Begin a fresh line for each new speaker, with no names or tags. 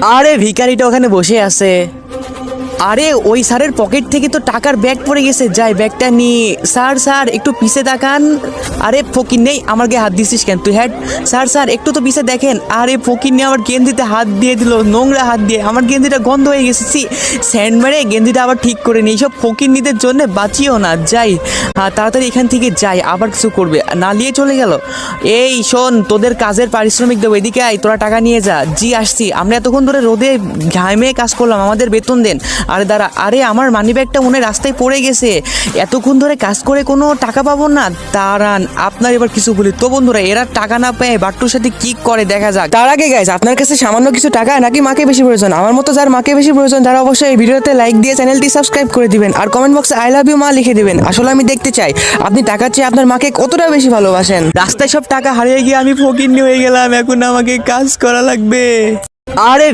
আরে ভিখারিটা ওখানে বসে আছে। আরে ওই স্যারের পকেট থেকে তো টাকার ব্যাগ পড়ে গেছে, যাই ব্যাগটা নিয়ে। স্যার স্যার একটু পিছে তাকান। আরে ফকির নেই, আমার গায়ে হাত দিছিস কেন তুই? হ্যাঁ স্যার স্যার একটু তো পিছে দেখেন। আরে ফকির নিয়ে আমার গেঞ্জিতে হাত দিয়ে দিল, নোংরা হাত দিয়ে। আমার গেঞ্জিটা গন্ধ হয়ে গেছে, স্যান্ড মেরে গেঞ্জিটা আবার ঠিক করে নিই। সব ফকির নিদের জন্য বাঁচিও না, যাই। হ্যাঁ তাড়াতাড়ি এখান থেকে যাই, আবার কিছু করবে না, নিয়ে চলে গেল। এই শোন, তোদের কাজের পারিশ্রমিক দেবো, এদিকে আয়, তোরা টাকা নিয়ে যা। জি আসছি, আমরা এতক্ষণ ধরে রোদে ঘামে কাজ করলাম, আমাদের বেতন দেন। আরে দাঁড়া, আরে আমার মানি ব্যাগটা মনে হয় রাস্তায় পড়ে গেছে, এতক্ষণ ধরে কাজ করে কোনো টাকা পাবো না, দাঁড়ান আপনার এবার কিছু বলি। তো বন্ধুরা, এরা টাকা না পেয়ে বাট্টুর সাথে কি করে দেখা যাক। তার আগে গাইস, আপনার কাছে সামান্য কিছু টাকা নাকি মাকে বেশি প্রয়োজন? আমার মতো যার মাকে বেশি প্রয়োজন তারা অবশ্যই এই ভিডিওতে লাইক দিয়ে চ্যানেলটি সাবস্ক্রাইব করে দিবেন, আর কমেন্ট বক্সে আই লাভ ইউ মা লিখে দিবেন। আসলে আমি দেখতে চাই আপনি টাকার চেয়ে আপনার মাকে কতটা বেশি ভালোবাসেন। রাস্তায় সব টাকা হারিয়ে গিয়ে আমি ফকিন্নি হয়ে গেলাম, এখন আমাকে কাজ করা লাগবে। আরে